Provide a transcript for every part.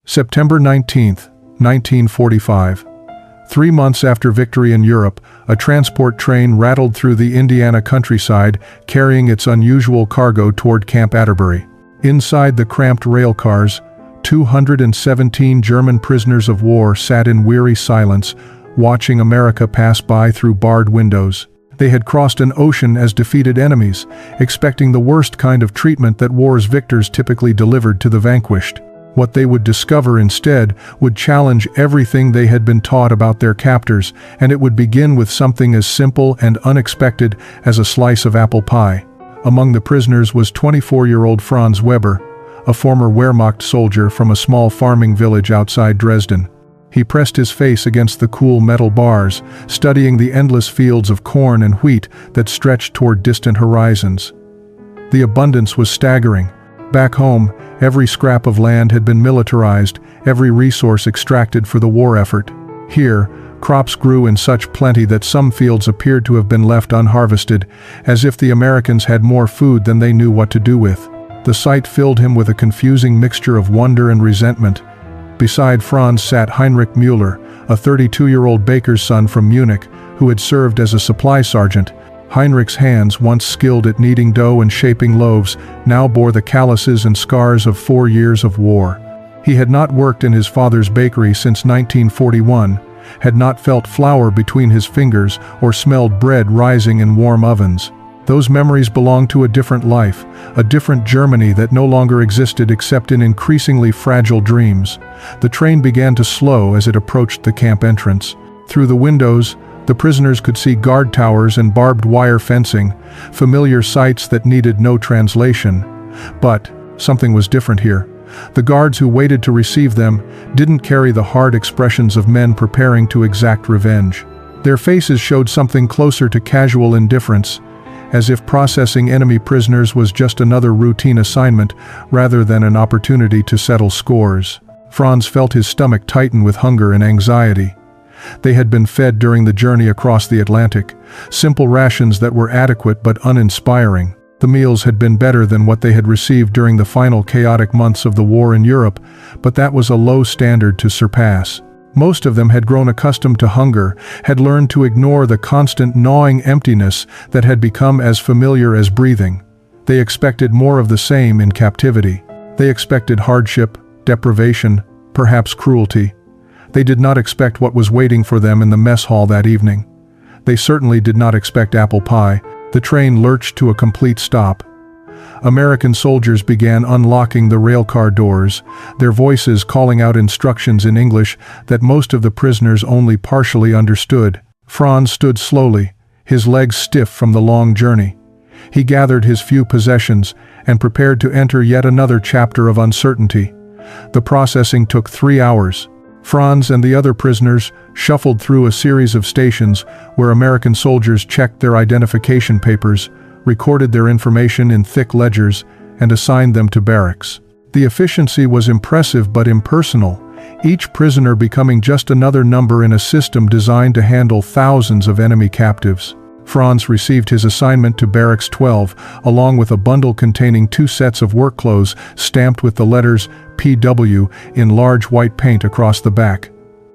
September 19, 1945. 3 months after victory in Europe, a transport train rattled through the Indiana countryside, carrying its unusual cargo toward Camp Atterbury. Inside the cramped rail cars, 217 German prisoners of war sat in weary silence, watching America pass by through barred windows. They had crossed an ocean as defeated enemies, expecting the worst kind of treatment that war's victors typically delivered to the vanquished. What they would discover instead would challenge everything they had been taught about their captors, and it would begin with something as simple and unexpected as a slice of apple pie. Among the prisoners was 24-year-old Franz Weber, a former Wehrmacht soldier from a small farming village outside Dresden. He pressed his face against the cool metal bars, studying the endless fields of corn and wheat that stretched toward distant horizons. The abundance was staggering. Back home, every scrap of land had been militarized, every resource extracted for the war effort. Here, crops grew in such plenty that some fields appeared to have been left unharvested, as if the Americans had more food than they knew what to do with. The sight filled him with a confusing mixture of wonder and resentment. Beside Franz sat Heinrich Müller, a 32-year-old baker's son from Munich, who had served as a supply sergeant. Heinrich's hands, once skilled at kneading dough and shaping loaves, now bore the calluses and scars of 4 years of war. He had not worked in his father's bakery since 1941, had not felt flour between his fingers or smelled bread rising in warm ovens. Those memories belonged to a different life, a different Germany that no longer existed except in increasingly fragile dreams. The train began to slow as it approached the camp entrance. Through the windows, the prisoners could see guard towers and barbed wire fencing, familiar sights that needed no translation. But something was different here. The guards who waited to receive them didn't carry the hard expressions of men preparing to exact revenge. Their faces showed something closer to casual indifference, as if processing enemy prisoners was just another routine assignment rather than an opportunity to settle scores. Franz felt his stomach tighten with hunger and anxiety. They had been fed during the journey across the Atlantic, simple rations that were adequate but uninspiring. The meals had been better than what they had received during the final chaotic months of the war in Europe, but that was a low standard to surpass. Most of them had grown accustomed to hunger, had learned to ignore the constant gnawing emptiness that had become as familiar as breathing. They expected more of the same in captivity. They expected hardship, deprivation, perhaps cruelty. They did not expect what was waiting for them in the mess hall that evening. They certainly did not expect apple pie. The train lurched to a complete stop. American soldiers began unlocking the railcar doors, their voices calling out instructions in English that most of the prisoners only partially understood. Franz stood slowly, his legs stiff from the long journey. He gathered his few possessions and prepared to enter yet another chapter of uncertainty. The processing took 3 hours. Franz and the other prisoners shuffled through a series of stations where American soldiers checked their identification papers, recorded their information in thick ledgers, and assigned them to barracks. The efficiency was impressive but impersonal, each prisoner becoming just another number in a system designed to handle thousands of enemy captives. Franz received his assignment to Barracks 12, along with a bundle containing 2 sets of work clothes stamped with the letters PW in large white paint across the back.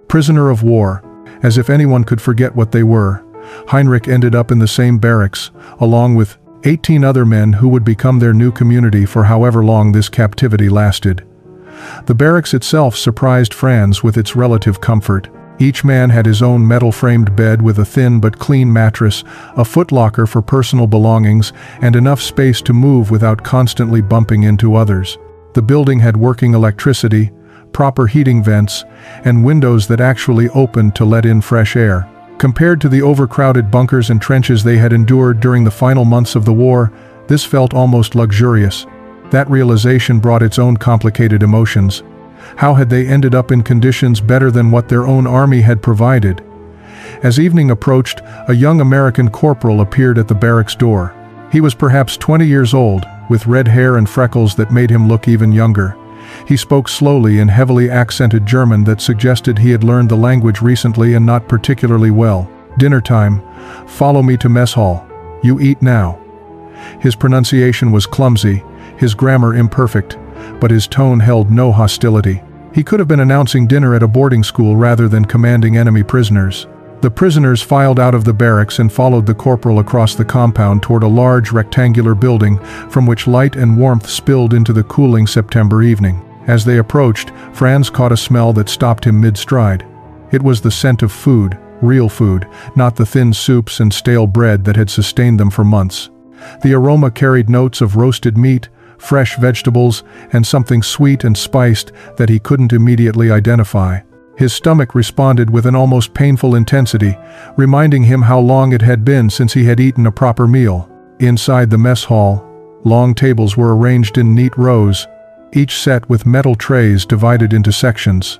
Prisoner of war. As if anyone could forget what they were, Heinrich ended up in the same barracks, along with 18 other men who would become their new community for however long this captivity lasted. The barracks itself surprised Franz with its relative comfort. Each man had his own metal-framed bed with a thin but clean mattress, a footlocker for personal belongings, and enough space to move without constantly bumping into others. The building had working electricity, proper heating vents, and windows that actually opened to let in fresh air. Compared to the overcrowded bunkers and trenches they had endured during the final months of the war, this felt almost luxurious. That realization brought its own complicated emotions. How had they ended up in conditions better than what their own army had provided? As evening approached, a young American corporal appeared at the barracks door. He was perhaps 20 years old, with red hair and freckles that made him look even younger. He spoke slowly in heavily accented German that suggested he had learned the language recently and not particularly well. "Dinner time. Follow me to mess hall. You eat now." His pronunciation was clumsy, his grammar imperfect, but his tone held no hostility. He could have been announcing dinner at a boarding school rather than commanding enemy prisoners. The prisoners filed out of the barracks and followed the corporal across the compound toward a large rectangular building from which light and warmth spilled into the cooling September evening. As they approached, Franz caught a smell that stopped him mid-stride. It was the scent of food, real food, not the thin soups and stale bread that had sustained them for months. The aroma carried notes of roasted meat, fresh vegetables, and something sweet and spiced that he couldn't immediately identify. His stomach responded with an almost painful intensity, reminding him how long it had been since he had eaten a proper meal. Inside the mess hall, long tables were arranged in neat rows, each set with metal trays divided into sections.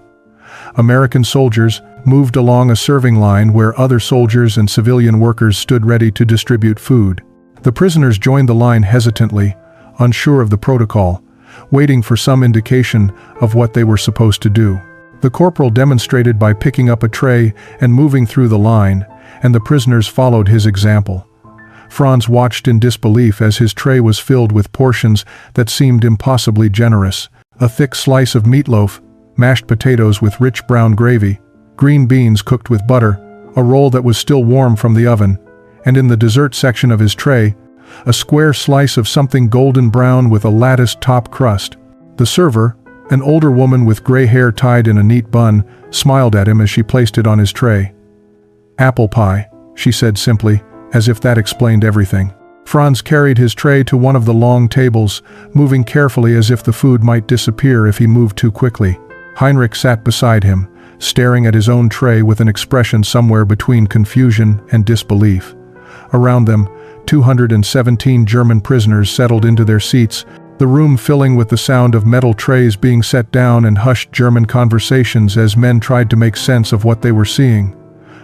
American soldiers moved along a serving line where other soldiers and civilian workers stood ready to distribute food. The prisoners joined the line hesitantly, unsure of the protocol, waiting for some indication of what they were supposed to do. The corporal demonstrated by picking up a tray and moving through the line, and the prisoners followed his example. Franz watched in disbelief as his tray was filled with portions that seemed impossibly generous. A thick slice of meatloaf, mashed potatoes with rich brown gravy, green beans cooked with butter, a roll that was still warm from the oven, and in the dessert section of his tray, a square slice of something golden brown with a latticed top crust. The server, an older woman with gray hair tied in a neat bun, smiled at him as she placed it on his tray. "Apple pie," she said simply, as if that explained everything. Franz carried his tray to one of the long tables, moving carefully as if the food might disappear if he moved too quickly. Heinrich sat beside him, staring at his own tray with an expression somewhere between confusion and disbelief. Around them, 217 German prisoners settled into their seats, the room filling with the sound of metal trays being set down and hushed German conversations as men tried to make sense of what they were seeing.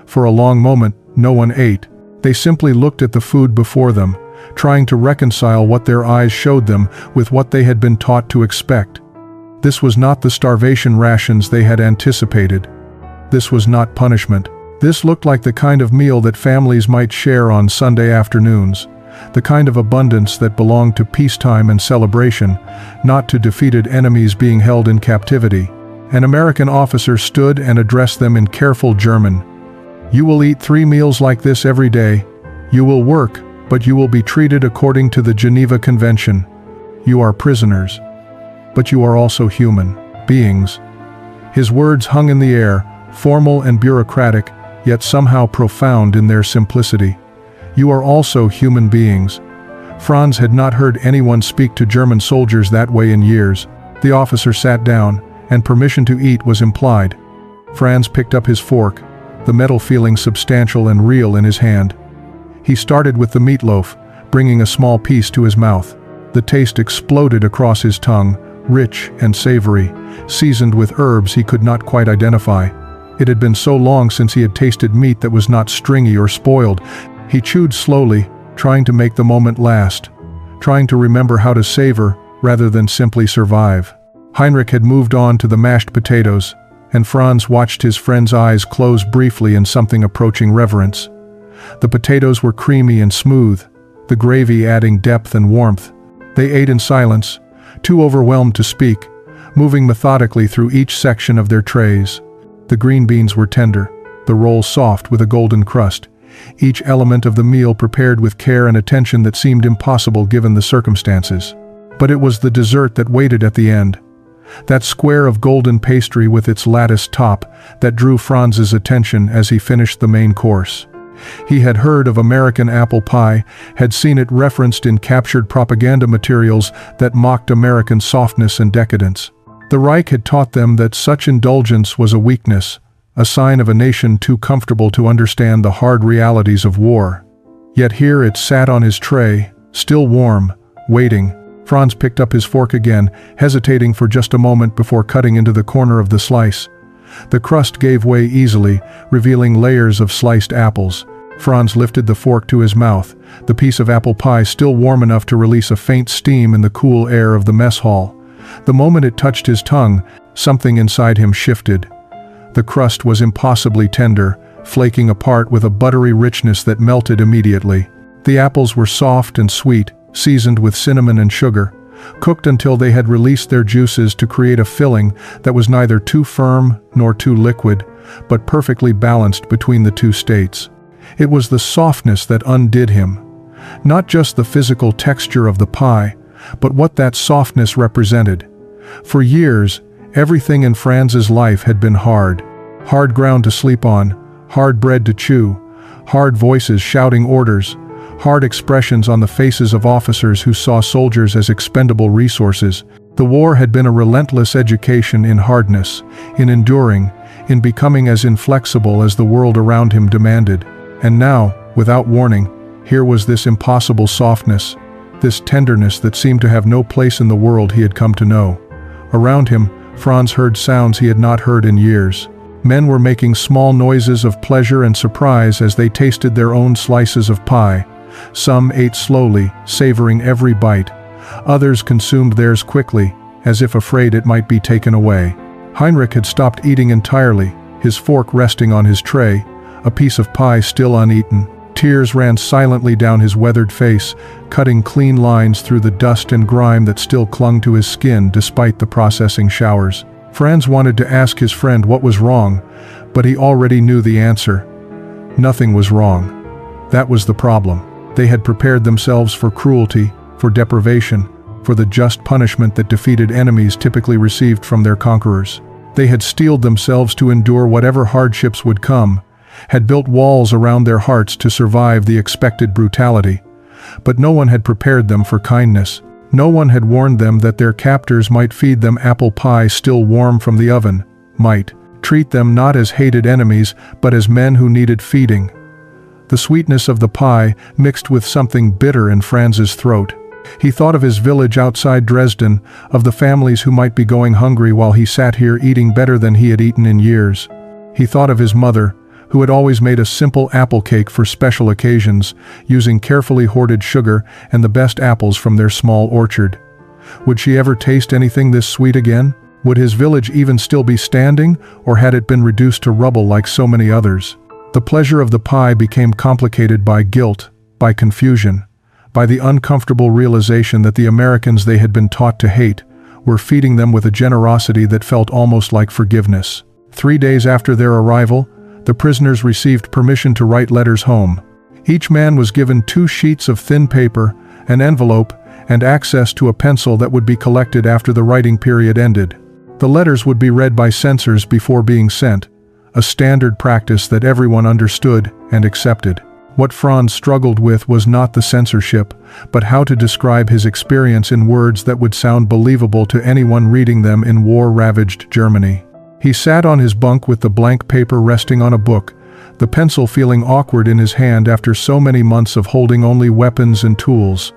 For a long moment, no one ate. They simply looked at the food before them, trying to reconcile what their eyes showed them with what they had been taught to expect. This was not the starvation rations they had anticipated. This was not punishment. This looked like the kind of meal that families might share on Sunday afternoons, the kind of abundance that belonged to peacetime and celebration, not to defeated enemies being held in captivity. An American officer stood and addressed them in careful German. "You will eat 3 meals like this every day. You will work, but you will be treated according to the Geneva Convention. You are prisoners, but you are also human beings." His words hung in the air, formal and bureaucratic, yet somehow profound in their simplicity. You are also human beings. Franz had not heard anyone speak to German soldiers that way in years. The officer sat down, and permission to eat was implied. Franz picked up his fork, the metal feeling substantial and real in his hand. He started with the meatloaf, bringing a small piece to his mouth. The taste exploded across his tongue, rich and savory, seasoned with herbs he could not quite identify. It had been so long since he had tasted meat that was not stringy or spoiled. He chewed slowly, trying to make the moment last, trying to remember how to savor rather than simply survive. Heinrich had moved on to the mashed potatoes, and Franz watched his friend's eyes close briefly in something approaching reverence. The potatoes were creamy and smooth, the gravy adding depth and warmth. They ate in silence, too overwhelmed to speak, moving methodically through each section of their trays. The green beans were tender, the roll soft with a golden crust, each element of the meal prepared with care and attention that seemed impossible given the circumstances. But it was the dessert that waited at the end. That square of golden pastry with its latticed top that drew Franz's attention as he finished the main course. He had heard of American apple pie, had seen it referenced in captured propaganda materials that mocked American softness and decadence. The Reich had taught them that such indulgence was a weakness, a sign of a nation too comfortable to understand the hard realities of war. Yet here it sat on his tray, still warm, waiting. Franz picked up his fork again, hesitating for just a moment before cutting into the corner of the slice. The crust gave way easily, revealing layers of sliced apples. Franz lifted the fork to his mouth, the piece of apple pie still warm enough to release a faint steam in the cool air of the mess hall. The moment it touched his tongue, something inside him shifted. The crust was impossibly tender, flaking apart with a buttery richness that melted immediately. The apples were soft and sweet, seasoned with cinnamon and sugar, cooked until they had released their juices to create a filling that was neither too firm nor too liquid, but perfectly balanced between the two states. It was the softness that undid him. Not just the physical texture of the pie, but what that softness represented. For years, everything in Franz's life had been hard. Hard ground to sleep on, hard bread to chew, hard voices shouting orders, hard expressions on the faces of officers who saw soldiers as expendable resources. The war had been a relentless education in hardness, in enduring, in becoming as inflexible as the world around him demanded. And now, without warning, here was this impossible softness, this tenderness that seemed to have no place in the world he had come to know. Around him, Franz heard sounds he had not heard in years. Men were making small noises of pleasure and surprise as they tasted their own slices of pie. Some ate slowly, savoring every bite. Others consumed theirs quickly, as if afraid it might be taken away. Heinrich had stopped eating entirely, his fork resting on his tray, a piece of pie still uneaten. Tears ran silently down his weathered face, cutting clean lines through the dust and grime that still clung to his skin despite the processing showers. Franz wanted to ask his friend what was wrong, but he already knew the answer. Nothing was wrong. That was the problem. They had prepared themselves for cruelty, for deprivation, for the just punishment that defeated enemies typically received from their conquerors. They had steeled themselves to endure whatever hardships would come, had built walls around their hearts to survive the expected brutality. But no one had prepared them for kindness. No one had warned them that their captors might feed them apple pie still warm from the oven, might treat them not as hated enemies, but as men who needed feeding. The sweetness of the pie mixed with something bitter in Franz's throat. He thought of his village outside Dresden, of the families who might be going hungry while he sat here eating better than he had eaten in years. He thought of his mother, who had always made a simple apple cake for special occasions, using carefully hoarded sugar and the best apples from their small orchard. Would she ever taste anything this sweet again? Would his village even still be standing, or had it been reduced to rubble like so many others? The pleasure of the pie became complicated by guilt, by confusion, by the uncomfortable realization that the Americans they had been taught to hate were feeding them with a generosity that felt almost like forgiveness. 3 days after their arrival, the prisoners received permission to write letters home. Each man was given 2 sheets of thin paper, an envelope, and access to a pencil that would be collected after the writing period ended. The letters would be read by censors before being sent, a standard practice that everyone understood and accepted. What Franz struggled with was not the censorship, but how to describe his experience in words that would sound believable to anyone reading them in war-ravaged Germany. He sat on his bunk with the blank paper resting on a book, the pencil feeling awkward in his hand after so many months of holding only weapons and tools.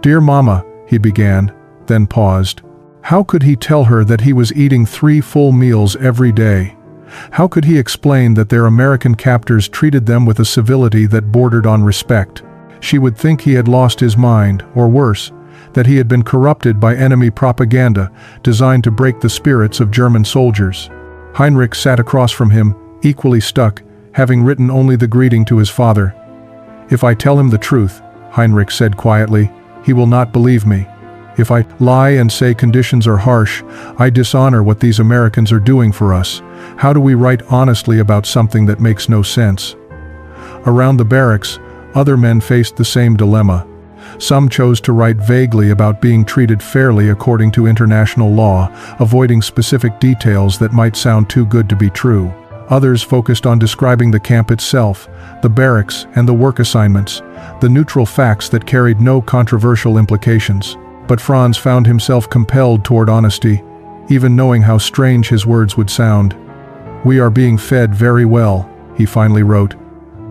"Dear Mama," he began, then paused. How could he tell her that he was eating 3 full meals every day? How could he explain that their American captors treated them with a civility that bordered on respect? She would think he had lost his mind, or worse, that he had been corrupted by enemy propaganda designed to break the spirits of German soldiers. Heinrich sat across from him, equally stuck, having written only the greeting to his father. "If I tell him the truth," Heinrich said quietly, "he will not believe me. If I lie and say conditions are harsh, I dishonor what these Americans are doing for us. How do we write honestly about something that makes no sense?" Around the barracks, other men faced the same dilemma. Some chose to write vaguely about being treated fairly according to international law, avoiding specific details that might sound too good to be true. Others focused on describing the camp itself, the barracks and the work assignments, the neutral facts that carried no controversial implications. But Franz found himself compelled toward honesty, even knowing how strange his words would sound. "We are being fed very well," he finally wrote.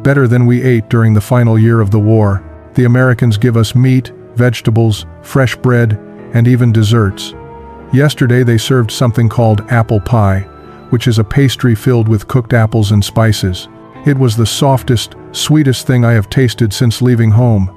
"Better than we ate during the final year of the war. The Americans give us meat, vegetables, fresh bread, and even desserts. Yesterday they served something called apple pie, which is a pastry filled with cooked apples and spices. It was the softest, sweetest thing I have tasted since leaving home.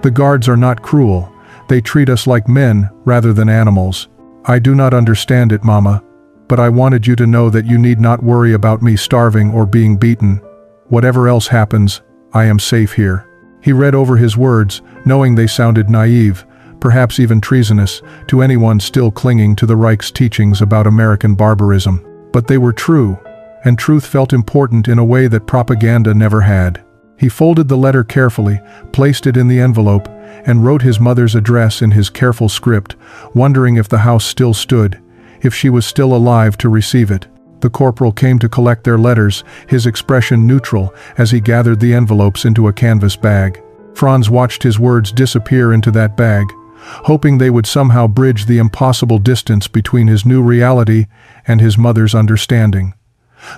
The guards are not cruel. They treat us like men rather than animals. I do not understand it, Mama, but I wanted you to know that you need not worry about me starving or being beaten. Whatever else happens, I am safe here." He read over his words, knowing they sounded naive, perhaps even treasonous, to anyone still clinging to the Reich's teachings about American barbarism. But they were true, and truth felt important in a way that propaganda never had. He folded the letter carefully, placed it in the envelope, and wrote his mother's address in his careful script, wondering if the house still stood, if she was still alive to receive it. The corporal came to collect their letters, his expression neutral as he gathered the envelopes into a canvas bag. Franz watched his words disappear into that bag, hoping they would somehow bridge the impossible distance between his new reality and his mother's understanding.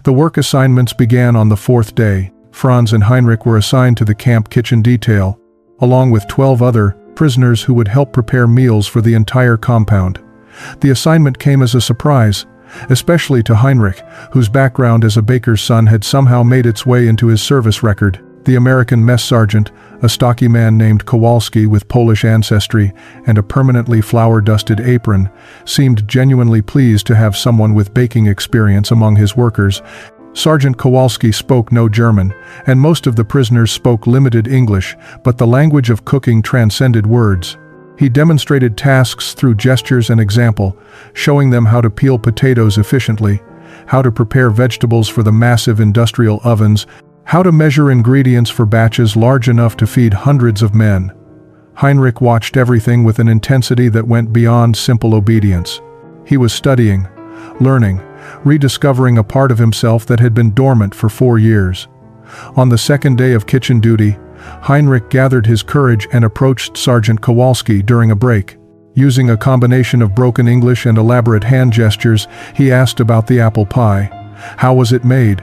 The work assignments began on the 4th day. Franz and Heinrich were assigned to the camp kitchen detail, along with 12 other prisoners who would help prepare meals for the entire compound. The assignment came as a surprise, especially to Heinrich, whose background as a baker's son had somehow made its way into his service record. The American mess sergeant, a stocky man named Kowalski with Polish ancestry and a permanently flour-dusted apron, seemed genuinely pleased to have someone with baking experience among his workers. Sergeant Kowalski spoke no German, and most of the prisoners spoke limited English, but the language of cooking transcended words. He demonstrated tasks through gestures and example, showing them how to peel potatoes efficiently, how to prepare vegetables for the massive industrial ovens, how to measure ingredients for batches large enough to feed hundreds of men. Heinrich watched everything with an intensity that went beyond simple obedience. He was studying, learning, rediscovering a part of himself that had been dormant for 4 years. On the 2nd day of kitchen duty, Heinrich gathered his courage and approached Sergeant Kowalski during a break. Using a combination of broken English and elaborate hand gestures, he asked about the apple pie. How was it made?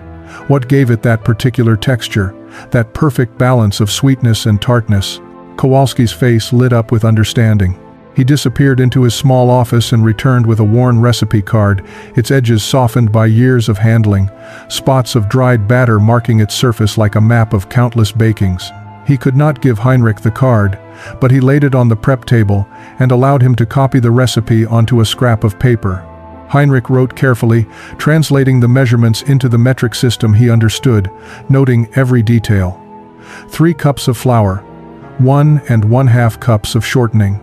What gave it that particular texture, that perfect balance of sweetness and tartness? Kowalski's face lit up with understanding. He disappeared into his small office and returned with a worn recipe card, its edges softened by years of handling, spots of dried batter marking its surface like a map of countless bakings. He could not give Heinrich the card, but he laid it on the prep table and allowed him to copy the recipe onto a scrap of paper. Heinrich wrote carefully, translating the measurements into the metric system he understood, noting every detail. 3 cups of flour, 1 1/2 cups of shortening.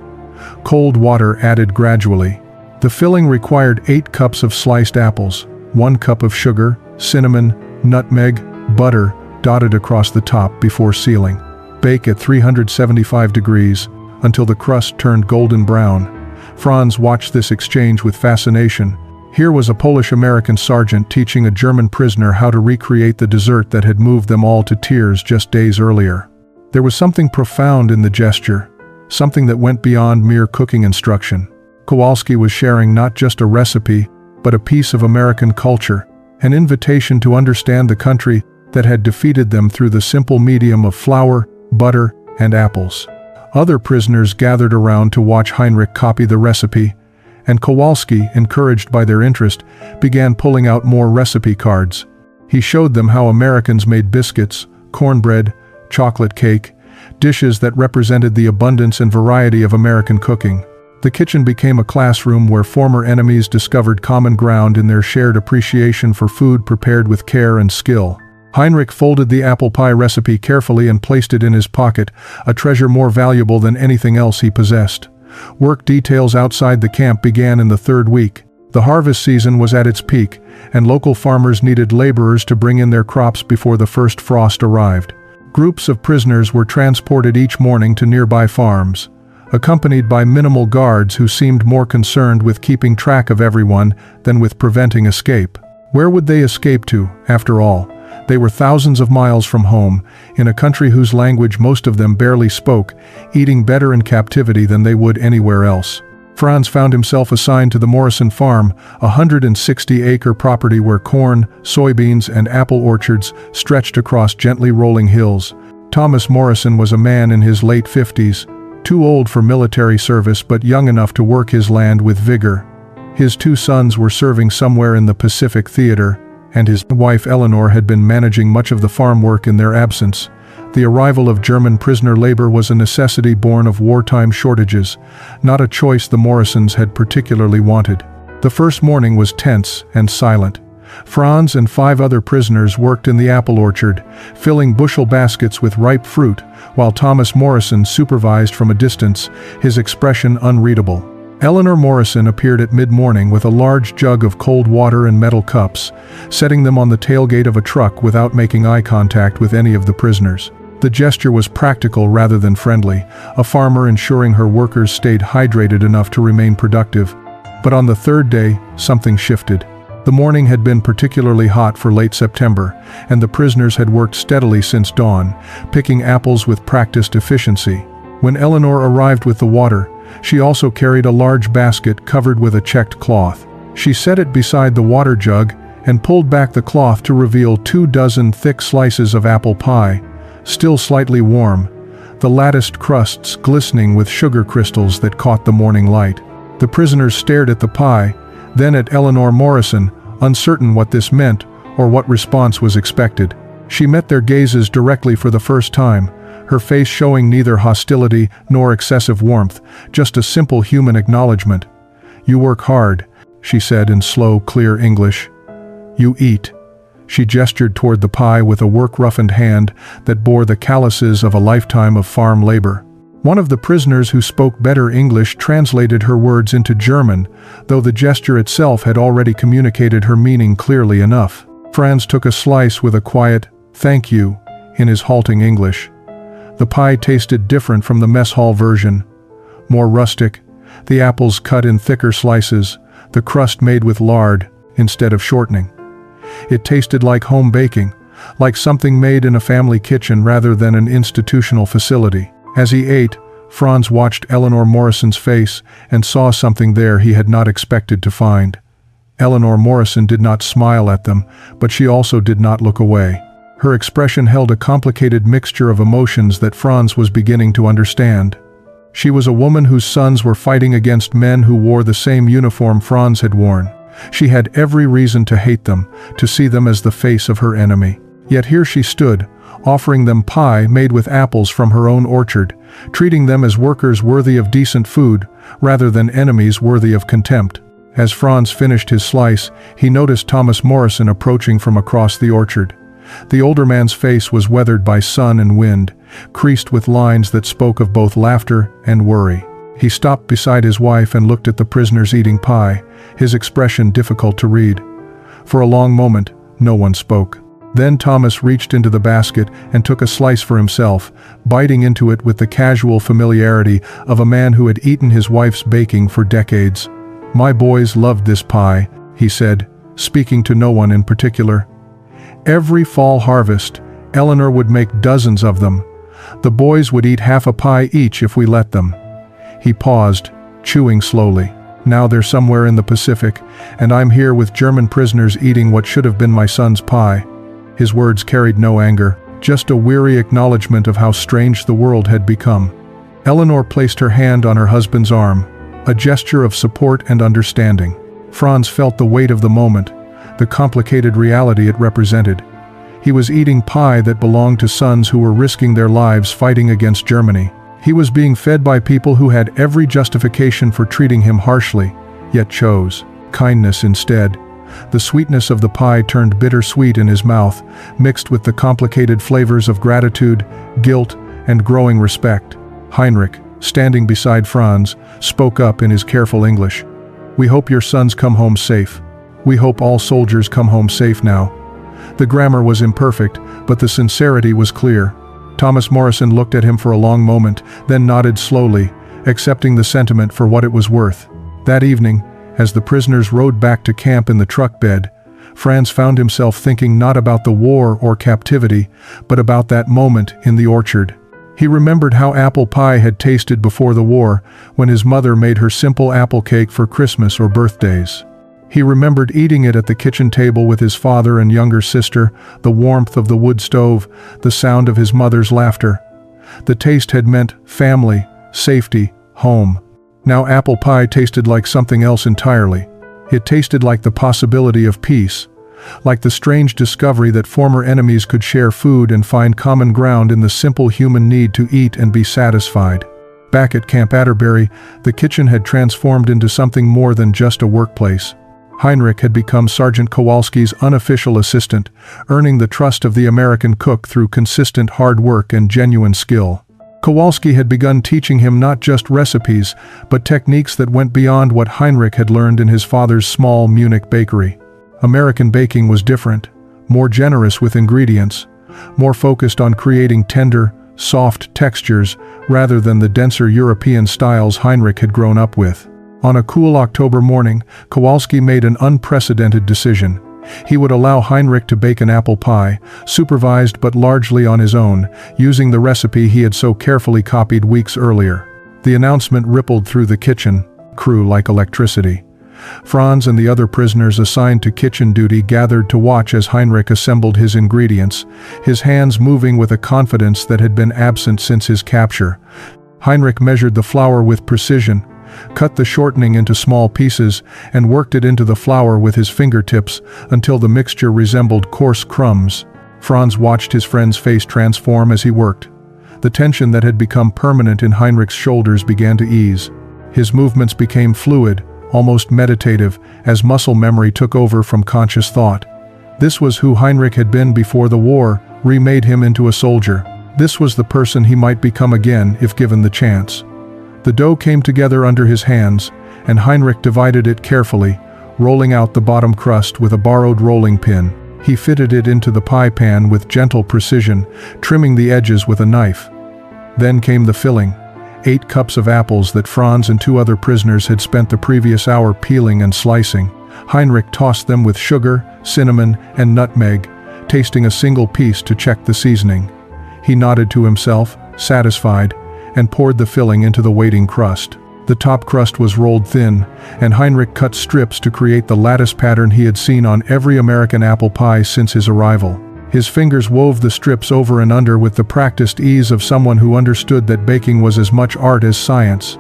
Cold water added gradually. The filling required 8 cups of sliced apples, 1 cup of sugar, cinnamon, nutmeg, butter, dotted across the top before sealing. Bake at 375 degrees until the crust turned golden brown. Franz watched this exchange with fascination. Here was a Polish-American sergeant teaching a German prisoner how to recreate the dessert that had moved them all to tears just days earlier. There was something profound in the gesture, something that went beyond mere cooking instruction. Kowalski was sharing not just a recipe, but a piece of American culture, an invitation to understand the country that had defeated them through the simple medium of flour, butter, and apples. Other prisoners gathered around to watch Heinrich copy the recipe, and Kowalski, encouraged by their interest, began pulling out more recipe cards. He showed them how Americans made biscuits, cornbread, chocolate cake, dishes that represented the abundance and variety of American cooking. The kitchen became a classroom where former enemies discovered common ground in their shared appreciation for food prepared with care and skill. Heinrich folded the apple pie recipe carefully and placed it in his pocket, a treasure more valuable than anything else he possessed. Work details outside the camp began in the 3rd week. The harvest season was at its peak, and local farmers needed laborers to bring in their crops before the first frost arrived. Groups of prisoners were transported each morning to nearby farms, accompanied by minimal guards who seemed more concerned with keeping track of everyone than with preventing escape. Where would they escape to, after all? They were thousands of miles from home, in a country whose language most of them barely spoke, eating better in captivity than they would anywhere else. Franz found himself assigned to the Morrison farm, a 160-acre property where corn, soybeans, and apple orchards stretched across gently rolling hills. Thomas Morrison was a man in his late 50s, too old for military service but young enough to work his land with vigor. His 2 sons were serving somewhere in the Pacific Theater, and his wife Eleanor had been managing much of the farm work in their absence. The arrival of German prisoner labor was a necessity born of wartime shortages, not a choice the Morrisons had particularly wanted. The first morning was tense and silent. Franz and 5 other prisoners worked in the apple orchard, filling bushel baskets with ripe fruit, while Thomas Morrison supervised from a distance, his expression unreadable. Eleanor Morrison appeared at mid-morning with a large jug of cold water and metal cups, setting them on the tailgate of a truck without making eye contact with any of the prisoners. The gesture was practical rather than friendly, a farmer ensuring her workers stayed hydrated enough to remain productive. But on the 3rd day, something shifted. The morning had been particularly hot for late September, and the prisoners had worked steadily since dawn, picking apples with practiced efficiency. When Eleanor arrived with the water, she also carried a large basket covered with a checked cloth. She set it beside the water jug and pulled back the cloth to reveal 24 thick slices of apple pie, still slightly warm, the latticed crusts glistening with sugar crystals that caught the morning light. The prisoners stared at the pie, then at Eleanor Morrison, uncertain what this meant or what response was expected. She met their gazes directly for the first time, her face showing neither hostility nor excessive warmth, just a simple human acknowledgement. "You work hard," she said in slow, clear English. "You eat." She gestured toward the pie with a work-roughened hand that bore the calluses of a lifetime of farm labor. One of the prisoners who spoke better English translated her words into German, though the gesture itself had already communicated her meaning clearly enough. Franz took a slice with a quiet, "Thank you," in his halting English. The pie tasted different from the mess hall version. More rustic, the apples cut in thicker slices, the crust made with lard, instead of shortening. It tasted like home baking, like something made in a family kitchen rather than an institutional facility. As he ate, Franz watched Eleanor Morrison's face and saw something there he had not expected to find. Eleanor Morrison did not smile at them, but she also did not look away. Her expression held a complicated mixture of emotions that Franz was beginning to understand. She was a woman whose sons were fighting against men who wore the same uniform Franz had worn. She had every reason to hate them, to see them as the face of her enemy. Yet here she stood, offering them pie made with apples from her own orchard, treating them as workers worthy of decent food, rather than enemies worthy of contempt. As Franz finished his slice, he noticed Thomas Morrison approaching from across the orchard. The older man's face was weathered by sun and wind, creased with lines that spoke of both laughter and worry. He stopped beside his wife and looked at the prisoners eating pie, his expression difficult to read. For a long moment, no one spoke. Then Thomas reached into the basket and took a slice for himself, biting into it with the casual familiarity of a man who had eaten his wife's baking for decades. "My boys loved this pie," he said, speaking to no one in particular. Every fall harvest, Eleanor would make dozens of them. The boys would eat half a pie each if we let them. He paused, chewing slowly. "Now they're somewhere in the Pacific, and I'm here with German prisoners eating what should have been my son's pie." His words carried no anger, just a weary acknowledgement of how strange the world had become. Eleanor placed her hand on her husband's arm, a gesture of support and understanding. Franz felt the weight of the moment, the complicated reality it represented. He was eating pie that belonged to sons who were risking their lives fighting against Germany. He was being fed by people who had every justification for treating him harshly, yet chose kindness instead. The sweetness of the pie turned bittersweet in his mouth, mixed with the complicated flavors of gratitude, guilt, and growing respect. Heinrich, standing beside Franz, spoke up in his careful English. "We hope your sons come home safe. We hope all soldiers come home safe now." The grammar was imperfect, but the sincerity was clear. Thomas Morrison looked at him for a long moment, then nodded slowly, accepting the sentiment for what it was worth. That evening, as the prisoners rode back to camp in the truck bed, Franz found himself thinking not about the war or captivity, but about that moment in the orchard. He remembered how apple pie had tasted before the war, when his mother made her simple apple cake for Christmas or birthdays. He remembered eating it at the kitchen table with his father and younger sister, the warmth of the wood stove, the sound of his mother's laughter. The taste had meant family, safety, home. Now apple pie tasted like something else entirely. It tasted like the possibility of peace, like the strange discovery that former enemies could share food and find common ground in the simple human need to eat and be satisfied. Back at Camp Atterbury, the kitchen had transformed into something more than just a workplace. Heinrich had become Sergeant Kowalski's unofficial assistant, earning the trust of the American cook through consistent hard work and genuine skill. Kowalski had begun teaching him not just recipes, but techniques that went beyond what Heinrich had learned in his father's small Munich bakery. American baking was different, more generous with ingredients, more focused on creating tender, soft textures rather than the denser European styles Heinrich had grown up with. On a cool October morning, Kowalski made an unprecedented decision. He would allow Heinrich to bake an apple pie, supervised but largely on his own, using the recipe he had so carefully copied weeks earlier. The announcement rippled through the kitchen crew like electricity. Franz and the other prisoners assigned to kitchen duty gathered to watch as Heinrich assembled his ingredients, his hands moving with a confidence that had been absent since his capture. Heinrich measured the flour with precision, cut the shortening into small pieces, and worked it into the flour with his fingertips until the mixture resembled coarse crumbs. Franz watched his friend's face transform as he worked. The tension that had become permanent in Heinrich's shoulders began to ease. His movements became fluid, almost meditative, as muscle memory took over from conscious thought. This was who Heinrich had been before the war remade him into a soldier. This was the person he might become again if given the chance. The dough came together under his hands, and Heinrich divided it carefully, rolling out the bottom crust with a borrowed rolling pin. He fitted it into the pie pan with gentle precision, trimming the edges with a knife. Then came the filling. 8 cups of apples that Franz and 2 other prisoners had spent the previous hour peeling and slicing. Heinrich tossed them with sugar, cinnamon, and nutmeg, tasting a single piece to check the seasoning. He nodded to himself, satisfied, and poured the filling into the waiting crust. The top crust was rolled thin, and Heinrich cut strips to create the lattice pattern he had seen on every American apple pie since his arrival. His fingers wove the strips over and under with the practiced ease of someone who understood that baking was as much art as science.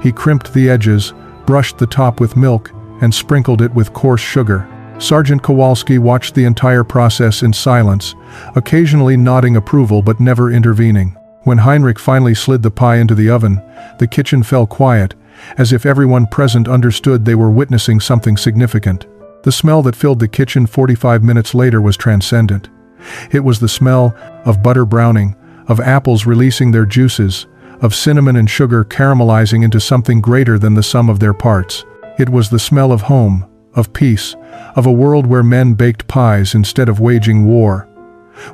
He crimped the edges, brushed the top with milk, and sprinkled it with coarse sugar. Sergeant Kowalski watched the entire process in silence, occasionally nodding approval but never intervening. When Heinrich finally slid the pie into the oven, the kitchen fell quiet, as if everyone present understood they were witnessing something significant. The smell that filled the kitchen 45 minutes later was transcendent. It was the smell of butter browning, of apples releasing their juices, of cinnamon and sugar caramelizing into something greater than the sum of their parts. It was the smell of home, of peace, of a world where men baked pies instead of waging war.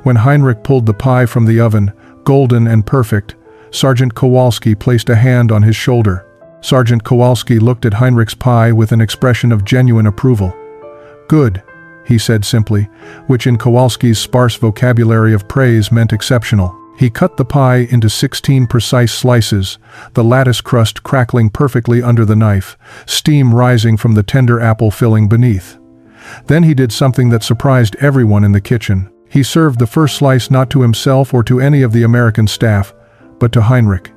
When Heinrich pulled the pie from the oven, golden and perfect, Sergeant Kowalski placed a hand on his shoulder. Sergeant Kowalski looked at Heinrich's pie with an expression of genuine approval. "Good," he said simply, which in Kowalski's sparse vocabulary of praise meant exceptional. He cut the pie into 16 precise slices, the lattice crust crackling perfectly under the knife, steam rising from the tender apple filling beneath. Then he did something that surprised everyone in the kitchen. He served the first slice not to himself or to any of the American staff, but to Heinrich.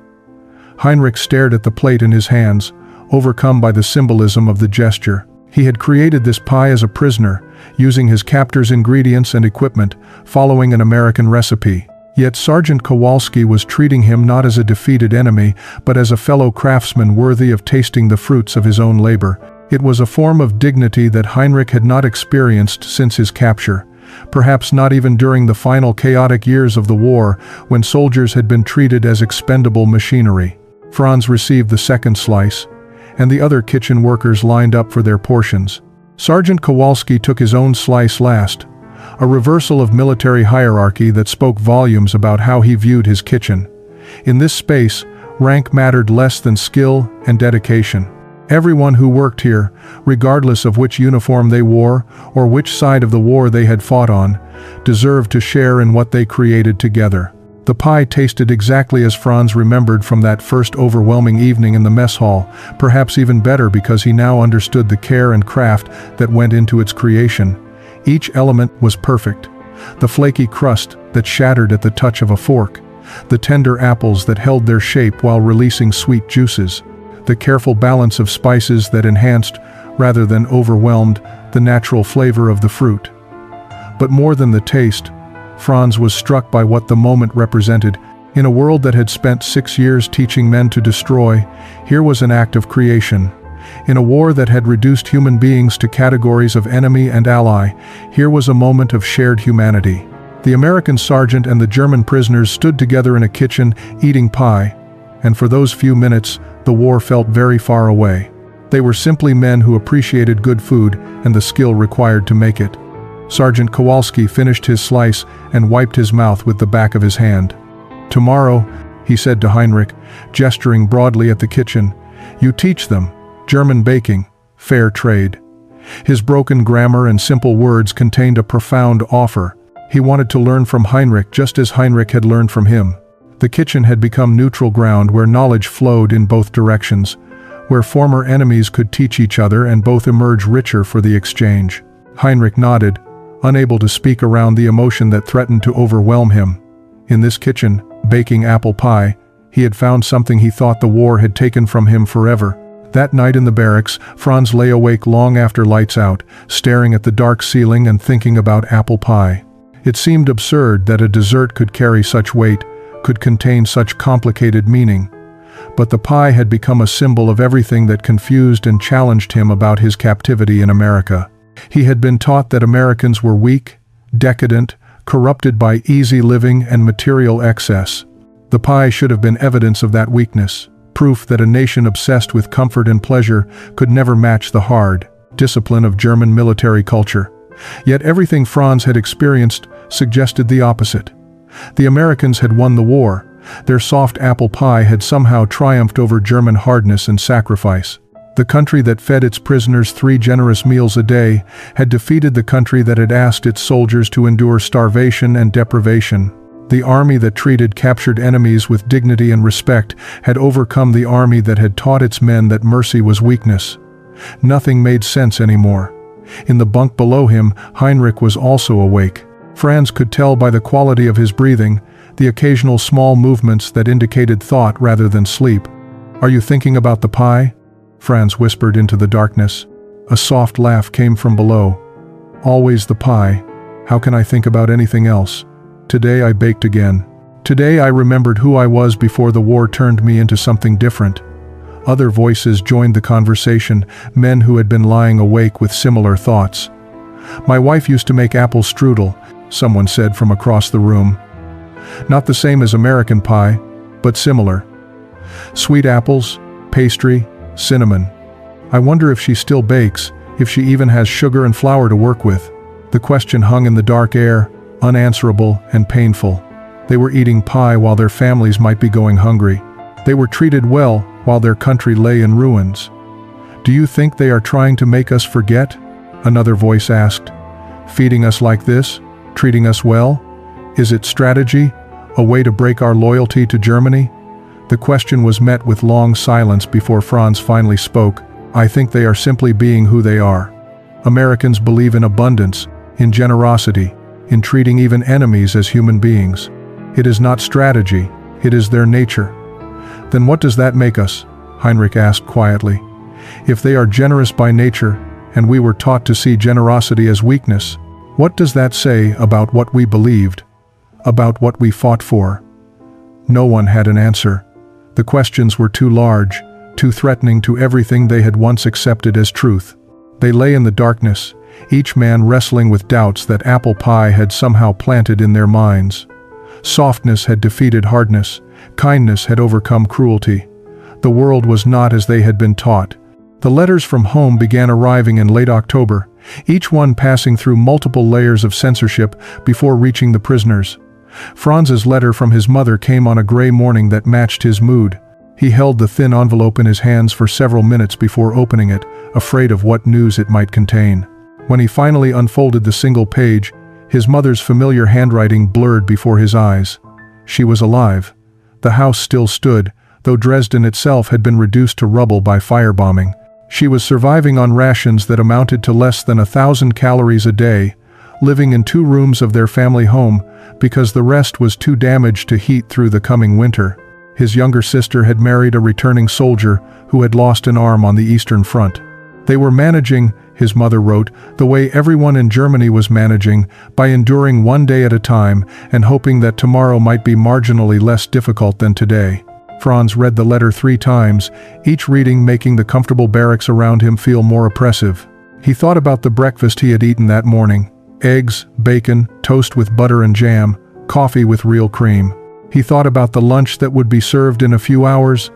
Heinrich stared at the plate in his hands, overcome by the symbolism of the gesture. He had created this pie as a prisoner, using his captor's ingredients and equipment, following an American recipe. Yet Sergeant Kowalski was treating him not as a defeated enemy, but as a fellow craftsman worthy of tasting the fruits of his own labor. It was a form of dignity that Heinrich had not experienced since his capture. Perhaps not even during the final chaotic years of the war, when soldiers had been treated as expendable machinery. Franz received the second slice, and the other kitchen workers lined up for their portions. Sergeant Kowalski took his own slice last, a reversal of military hierarchy that spoke volumes about how he viewed his kitchen. In this space, rank mattered less than skill and dedication. Everyone who worked here, regardless of which uniform they wore or which side of the war they had fought on, deserved to share in what they created together. The pie tasted exactly as Franz remembered from that first overwhelming evening in the mess hall, perhaps even better because he now understood the care and craft that went into its creation. Each element was perfect. The flaky crust that shattered at the touch of a fork, the tender apples that held their shape while releasing sweet juices, the careful balance of spices that enhanced, rather than overwhelmed, the natural flavor of the fruit. But more than the taste, Franz was struck by what the moment represented. In a world that had spent 6 years teaching men to destroy, here was an act of creation. In a war that had reduced human beings to categories of enemy and ally, here was a moment of shared humanity. The American sergeant and the German prisoners stood together in a kitchen, eating pie, and for those few minutes, the war felt very far away. They were simply men who appreciated good food and the skill required to make it. Sergeant Kowalski finished his slice and wiped his mouth with the back of his hand. "Tomorrow," he said to Heinrich, gesturing broadly at the kitchen, "you teach them German baking, fair trade." His broken grammar and simple words contained a profound offer. He wanted to learn from Heinrich just as Heinrich had learned from him. The kitchen had become neutral ground where knowledge flowed in both directions, where former enemies could teach each other and both emerge richer for the exchange. Heinrich nodded, unable to speak around the emotion that threatened to overwhelm him. In this kitchen, baking apple pie, he had found something he thought the war had taken from him forever. That night in the barracks, Franz lay awake long after lights out, staring at the dark ceiling and thinking about apple pie. It seemed absurd that a dessert could carry such weight, could contain such complicated meaning. But the pie had become a symbol of everything that confused and challenged him about his captivity in America. He had been taught that Americans were weak, decadent, corrupted by easy living and material excess. The pie should have been evidence of that weakness, proof that a nation obsessed with comfort and pleasure could never match the hard discipline of German military culture. Yet everything Franz had experienced suggested the opposite. The Americans had won the war. Their soft apple pie had somehow triumphed over German hardness and sacrifice. The country that fed its prisoners 3 generous meals a day had defeated the country that had asked its soldiers to endure starvation and deprivation. The army that treated captured enemies with dignity and respect had overcome the army that had taught its men that mercy was weakness. Nothing made sense anymore. In the bunk below him, Heinrich was also awake. Franz could tell by the quality of his breathing, the occasional small movements that indicated thought rather than sleep. "Are you thinking about the pie?" Franz whispered into the darkness. A soft laugh came from below. "Always the pie. How can I think about anything else? Today I baked again. Today I remembered who I was before the war turned me into something different." Other voices joined the conversation, men who had been lying awake with similar thoughts. "My wife used to make apple strudel," someone said from across the room. "Not the same as American pie, but similar. Sweet apples, pastry, cinnamon. I wonder if she still bakes, if she even has sugar and flour to work with." The question hung in the dark air, unanswerable and painful. They were eating pie while their families might be going hungry. They were treated well while their country lay in ruins. "Do you think they are trying to make us forget?" another voice asked. "Feeding us like this? Treating us well? Is it strategy? A way to break our loyalty to Germany?" The question was met with long silence before Franz finally spoke. "I think they are simply being who they are. Americans believe in abundance, in generosity, in treating even enemies as human beings. It is not strategy, it is their nature." "Then what does that make us?" Heinrich asked quietly. "If they are generous by nature, and we were taught to see generosity as weakness, what does that say about what we believed? About what we fought for?" No one had an answer. The questions were too large, too threatening to everything they had once accepted as truth. They lay in the darkness, each man wrestling with doubts that apple pie had somehow planted in their minds. Softness had defeated hardness, kindness had overcome cruelty. The world was not as they had been taught. The letters from home began arriving in late October, each one passing through multiple layers of censorship before reaching the prisoners. Franz's letter from his mother came on a gray morning that matched his mood. He held the thin envelope in his hands for several minutes before opening it, afraid of what news it might contain. When he finally unfolded the single page, his mother's familiar handwriting blurred before his eyes. She was alive. The house still stood, though Dresden itself had been reduced to rubble by firebombing. She was surviving on rations that amounted to less than 1,000 calories a day, living in 2 rooms of their family home because the rest was too damaged to heat through the coming winter. His younger sister had married a returning soldier who had lost an arm on the Eastern Front. They were managing, his mother wrote, the way everyone in Germany was managing, by enduring one day at a time and hoping that tomorrow might be marginally less difficult than today. Franz read the letter 3 times, each reading making the comfortable barracks around him feel more oppressive. He thought about the breakfast he had eaten that morning: eggs, bacon, toast with butter and jam, coffee with real cream. He thought about the lunch that would be served in a few hours,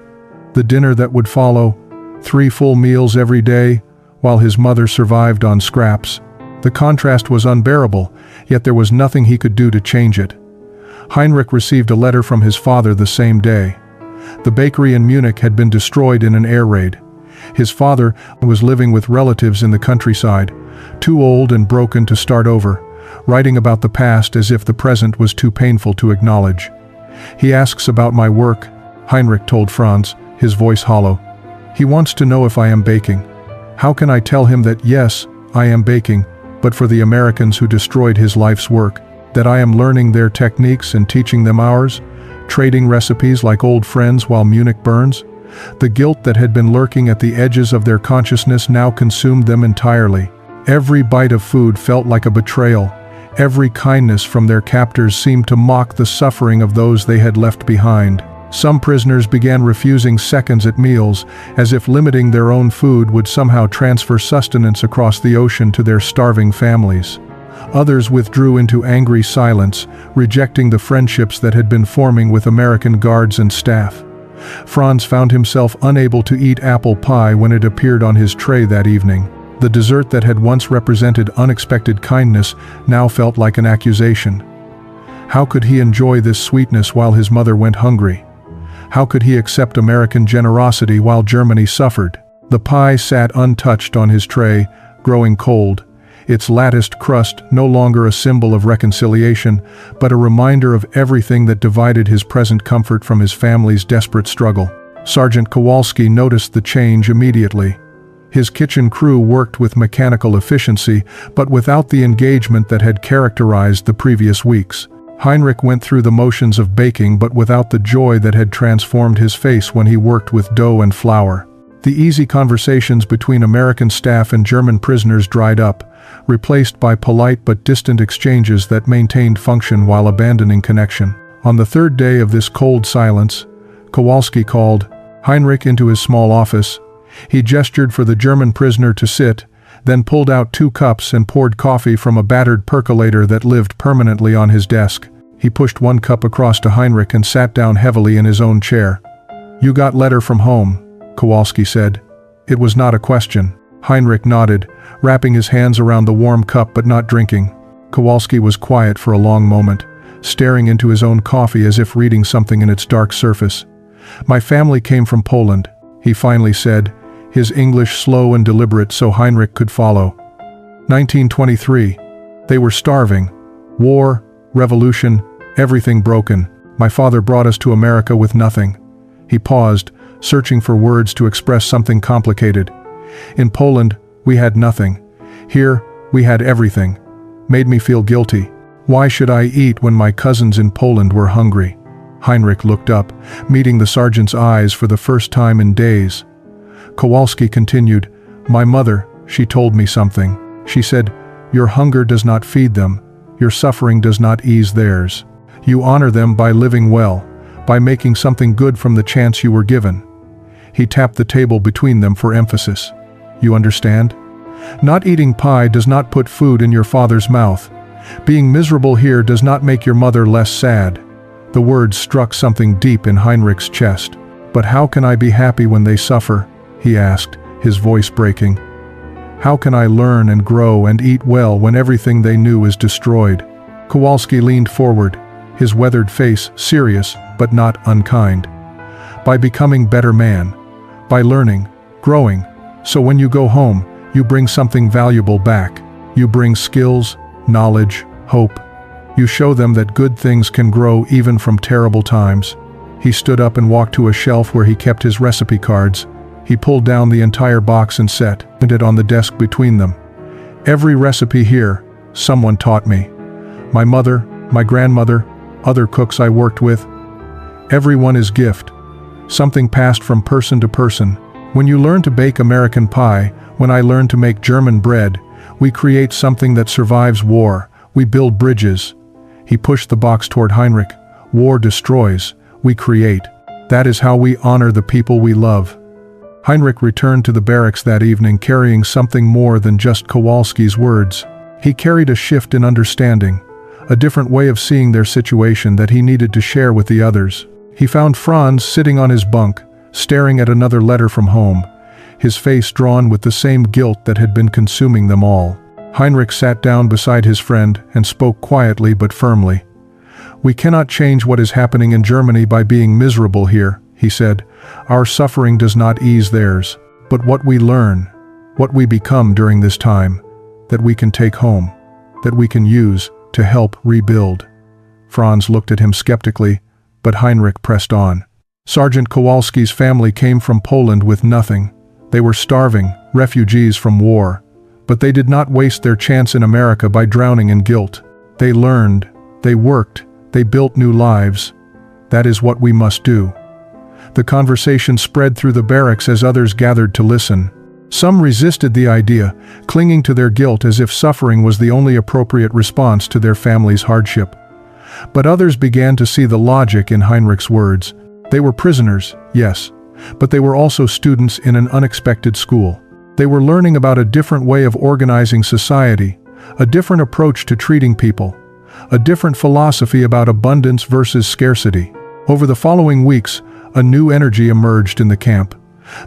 the dinner that would follow, 3 full meals every day, while his mother survived on scraps. The contrast was unbearable, yet there was nothing he could do to change it. Heinrich received a letter from his father the same day. The bakery in Munich had been destroyed in an air raid. His father was living with relatives in the countryside, too old and broken to start over, writing about the past as if the present was too painful to acknowledge. He asks about my work, Heinrich told Franz, his voice hollow. He wants to know if I am baking. How can I tell him that yes, I am baking, but for the Americans who destroyed his life's work, that I am learning their techniques and teaching them ours, trading recipes like old friends while Munich burns? The guilt that had been lurking at the edges of their consciousness now consumed them entirely. Every bite of food felt like a betrayal. Every kindness from their captors seemed to mock the suffering of those they had left behind. Some prisoners began refusing seconds at meals, as if limiting their own food would somehow transfer sustenance across the ocean to their starving families. Others withdrew into angry silence, rejecting the friendships that had been forming with American guards and staff. Franz found himself unable to eat apple pie when it appeared on his tray that evening. The dessert that had once represented unexpected kindness now felt like an accusation. How could he enjoy this sweetness while his mother went hungry? How could he accept American generosity while Germany suffered? The pie sat untouched on his tray, growing cold, its latticed crust no longer a symbol of reconciliation, but a reminder of everything that divided his present comfort from his family's desperate struggle. Sergeant Kowalski noticed the change immediately. His kitchen crew worked with mechanical efficiency, but without the engagement that had characterized the previous weeks. Heinrich went through the motions of baking, but without the joy that had transformed his face when he worked with dough and flour. The easy conversations between American staff and German prisoners dried up, replaced by polite but distant exchanges that maintained function while abandoning connection. On the 3rd day of this cold silence, Kowalski called Heinrich into his small office. He gestured for the German prisoner to sit, then pulled out 2 cups and poured coffee from a battered percolator that lived permanently on his desk. He pushed 1 cup across to Heinrich and sat down heavily in his own chair. "You got letter from home," Kowalski said. It was not a question. Heinrich nodded, wrapping his hands around the warm cup but not drinking. Kowalski was quiet for a long moment, staring into his own coffee as if reading something in its dark surface. "My family came from Poland," he finally said, his English slow and deliberate so Heinrich could follow. 1923. They were starving. War, revolution, everything broken. My father brought us to America with nothing." He paused, searching for words to express something complicated. "In Poland, we had nothing. Here, we had everything. Made me feel guilty. Why should I eat when my cousins in Poland were hungry?" Heinrich looked up, meeting the sergeant's eyes for the first time in days. Kowalski continued, "My mother, she told me something. She said, 'Your hunger does not feed them. Your suffering does not ease theirs. You honor them by living well, by making something good from the chance you were given.'" He tapped the table between them for emphasis. "You understand? Not eating pie does not put food in your father's mouth. Being miserable here does not make your mother less sad." The words struck something deep in Heinrich's chest. "But how can I be happy when they suffer?" he asked, his voice breaking. "How can I learn and grow and eat well when everything they knew is destroyed?" Kowalski leaned forward, his weathered face serious but not unkind. "By becoming better man. By learning, growing. So when you go home, you bring something valuable back. You bring skills, knowledge, hope. You show them that good things can grow even from terrible times." He stood up and walked to a shelf where he kept his recipe cards. He pulled down the entire box and set it on the desk between them. "Every recipe here, someone taught me. My mother, my grandmother, other cooks I worked with. Everyone is gift. Something passed from person to person. When you learn to bake American pie, when I learned to make German bread, we create something that survives war. We build bridges." He pushed the box toward Heinrich. "War destroys. We create. That is how we honor the people we love. Heinrich returned to the barracks that evening carrying something more than just Kowalski's words. He carried a shift in understanding, a different way of seeing their situation that he needed to share with the others. He found Franz sitting on his bunk, staring at another letter from home, his face drawn with the same guilt that had been consuming them all. Heinrich sat down beside his friend and spoke quietly but firmly. "We cannot change what is happening in Germany by being miserable here," he said. "Our suffering does not ease theirs. But what we learn, what we become during this time, that we can take home, that we can use to help rebuild." Franz looked at him skeptically, but Heinrich pressed on. Sergeant Kowalski's family came from Poland with nothing. They were starving, refugees from war. But they did not waste their chance in America by drowning in guilt. They learned, they worked, they built new lives. That is what we must do. The conversation spread through the barracks as others gathered to listen. Some resisted the idea, clinging to their guilt as if suffering was the only appropriate response to their family's hardship. But others began to see the logic in Heinrich's words. They were prisoners, yes, but they were also students in an unexpected school. They were learning about a different way of organizing society, a different approach to treating people, a different philosophy about abundance versus scarcity. Over the following weeks, a new energy emerged in the camp.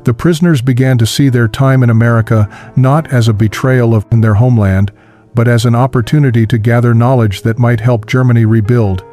The prisoners began to see their time in America not as a betrayal of their homeland, but as an opportunity to gather knowledge that might help Germany rebuild.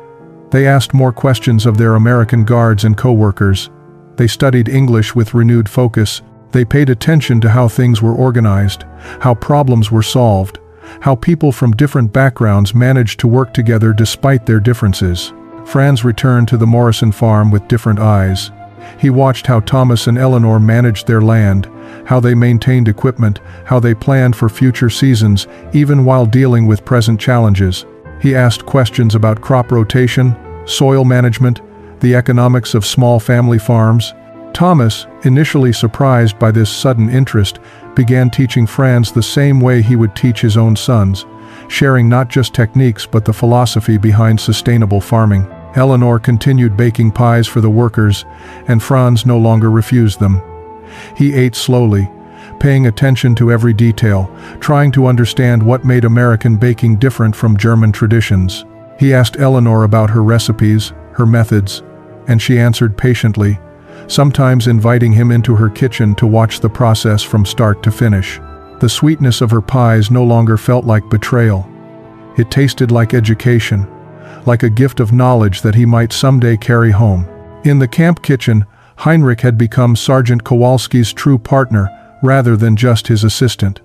They asked more questions of their American guards and co-workers. They studied English with renewed focus. They paid attention to how things were organized, how problems were solved, how people from different backgrounds managed to work together despite their differences. Franz returned to the Morrison farm with different eyes. He watched how Thomas and Eleanor managed their land, how they maintained equipment, how they planned for future seasons, even while dealing with present challenges. He asked questions about crop rotation, soil management, the economics of small family farms. Thomas, initially surprised by this sudden interest, began teaching Franz the same way he would teach his own sons, sharing not just techniques but the philosophy behind sustainable farming. Eleanor continued baking pies for the workers, and Franz no longer refused them. He ate slowly, paying attention to every detail, trying to understand what made American baking different from German traditions. He asked Eleanor about her recipes, her methods, and she answered patiently, sometimes inviting him into her kitchen to watch the process from start to finish. The sweetness of her pies no longer felt like betrayal. It tasted like education, like a gift of knowledge that he might someday carry home. In the camp kitchen, Heinrich had become Sergeant Kowalski's true partner rather than just his assistant.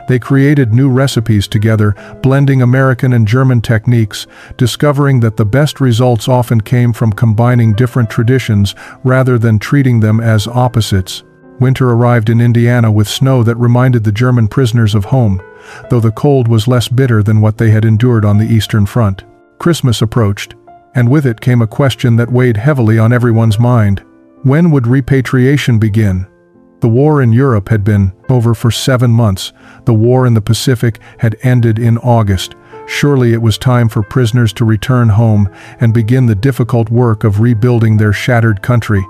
They created new recipes together, blending American and German techniques, discovering that the best results often came from combining different traditions rather than treating them as opposites. Winter arrived in Indiana with snow that reminded the German prisoners of home, though the cold was less bitter than what they had endured on the Eastern Front. Christmas approached, and with it came a question that weighed heavily on everyone's mind. When would repatriation begin? The war in Europe had been over for 7 months. The war in the Pacific had ended in August. Surely it was time for prisoners to return home and begin the difficult work of rebuilding their shattered country.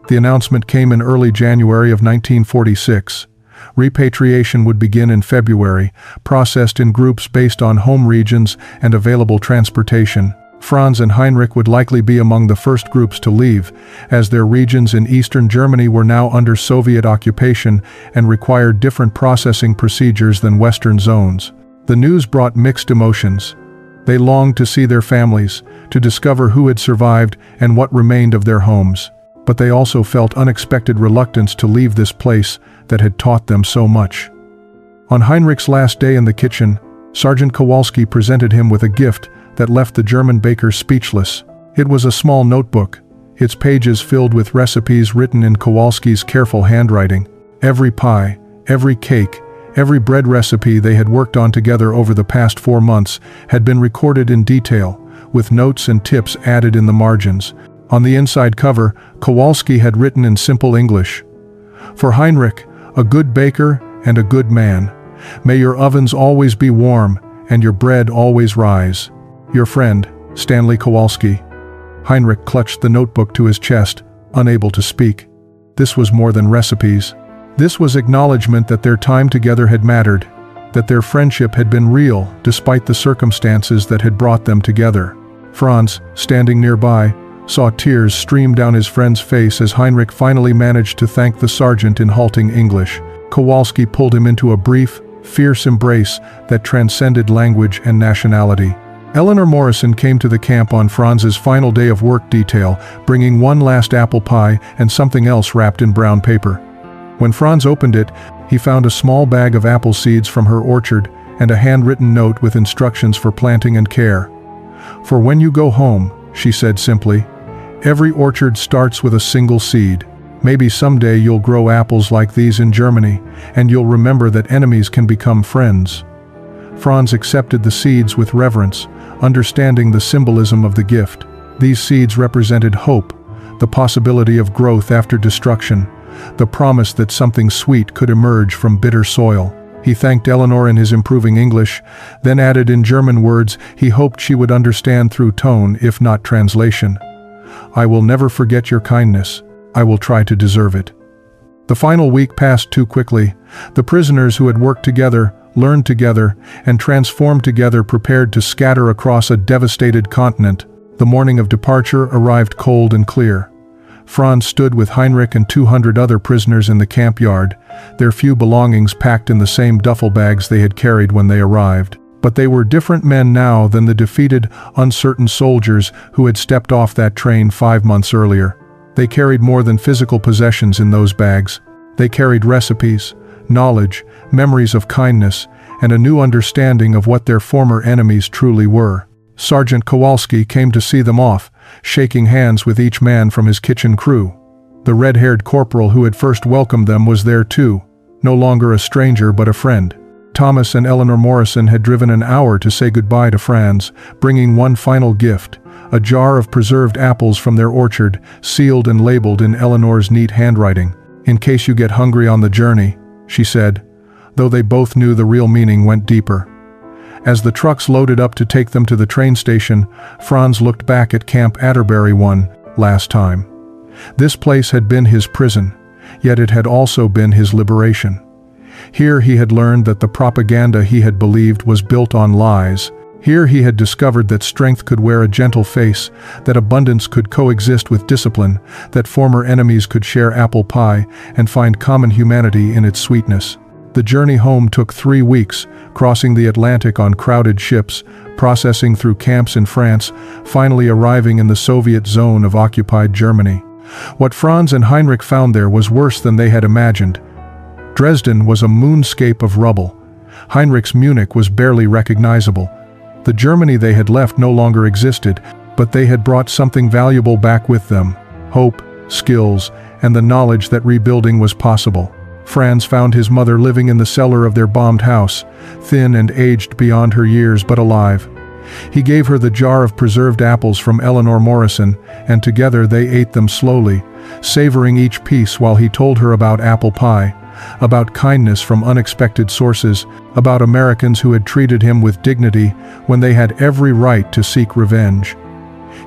The announcement came in early January of 1946. Repatriation would begin in February, processed in groups based on home regions and available transportation. Franz and Heinrich would likely be among the first groups to leave, as their regions in eastern Germany were now under Soviet occupation and required different processing procedures than Western zones. The news brought mixed emotions. They longed to see their families, to discover who had survived and what remained of their homes. But they also felt unexpected reluctance to leave this place that had taught them so much. On Heinrich's last day in the kitchen, Sergeant Kowalski presented him with a gift that left the German baker speechless. It was a small notebook, its pages filled with recipes written in Kowalski's careful handwriting. Every pie, every cake, every bread recipe they had worked on together over the past 4 months had been recorded in detail, with notes and tips added in the margins. On the inside cover, Kowalski had written in simple English, "For Heinrich, a good baker and a good man. May your ovens always be warm and your bread always rise. Your friend, Stanley Kowalski." Heinrich clutched the notebook to his chest, unable to speak. This was more than recipes. This was acknowledgement that their time together had mattered, that their friendship had been real despite the circumstances that had brought them together. Franz, standing nearby, saw tears stream down his friend's face as Heinrich finally managed to thank the sergeant in halting English. Kowalski pulled him into a brief, fierce embrace that transcended language and nationality. Eleanor Morrison came to the camp on Franz's final day of work detail, bringing one last apple pie and something else wrapped in brown paper. When Franz opened it, he found a small bag of apple seeds from her orchard and a handwritten note with instructions for planting and care. "For when you go home," she said simply, "every orchard starts with a single seed. Maybe someday you'll grow apples like these in Germany, and you'll remember that enemies can become friends." Franz accepted the seeds with reverence, understanding the symbolism of the gift. These seeds represented hope, the possibility of growth after destruction, the promise that something sweet could emerge from bitter soil. He thanked Eleanor in his improving English, then added in German words he hoped she would understand through tone if not translation. "I will never forget your kindness. I will try to deserve it." The final week passed too quickly. The prisoners who had worked together, learned together, and transformed together prepared to scatter across a devastated continent. The morning of departure arrived cold and clear. Franz stood with Heinrich and 200 other prisoners in the camp yard, their few belongings packed in the same duffel bags they had carried when they arrived. But they were different men now than the defeated, uncertain soldiers who had stepped off that train 5 months earlier. They carried more than physical possessions in those bags. They carried recipes, knowledge, memories of kindness, and a new understanding of what their former enemies truly were. Sergeant Kowalski came to see them off, shaking hands with each man from his kitchen crew. The red-haired corporal who had first welcomed them was there too, no longer a stranger but a friend. Thomas and Eleanor Morrison had driven an hour to say goodbye to Franz, bringing one final gift, a jar of preserved apples from their orchard, sealed and labeled in Eleanor's neat handwriting. "In case you get hungry on the journey," she said, though they both knew the real meaning went deeper. As the trucks loaded up to take them to the train station, Franz looked back at Camp Atterbury one last time. This place had been his prison, yet it had also been his liberation. Here he had learned that the propaganda he had believed was built on lies. Here he had discovered that strength could wear a gentle face, that abundance could coexist with discipline, that former enemies could share apple pie and find common humanity in its sweetness. The journey home took 3 weeks, crossing the Atlantic on crowded ships, processing through camps in France, finally arriving in the Soviet zone of occupied Germany. What Franz and Heinrich found there was worse than they had imagined. Dresden was a moonscape of rubble. Heinrich's Munich was barely recognizable. The Germany they had left no longer existed, but they had brought something valuable back with them: hope, skills, and the knowledge that rebuilding was possible. Franz found his mother living in the cellar of their bombed house, thin and aged beyond her years but alive. He gave her the jar of preserved apples from Eleanor Morrison, and together they ate them slowly, savoring each piece while he told her about apple pie, about kindness from unexpected sources, about Americans who had treated him with dignity when they had every right to seek revenge.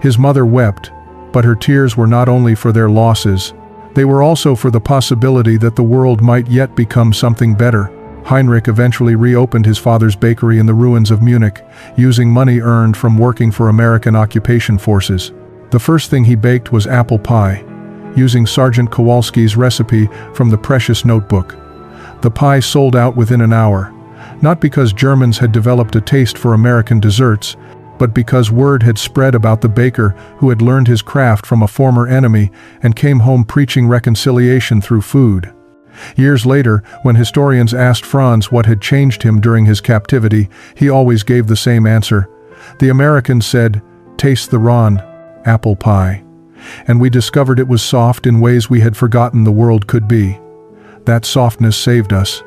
His mother wept, but her tears were not only for their losses. They were also for the possibility that the world might yet become something better. Heinrich eventually reopened his father's bakery in the ruins of Munich, using money earned from working for American occupation forces. The first thing he baked was apple pie, using Sergeant Kowalski's recipe from the precious notebook. The pie sold out within an hour, not because Germans had developed a taste for American desserts, but because word had spread about the baker who had learned his craft from a former enemy and came home preaching reconciliation through food. Years later, when historians asked Franz what had changed him during his captivity, he always gave the same answer. The Americans said, "Taste the Ron, apple pie." And we discovered it was soft in ways we had forgotten the world could be. That softness saved us.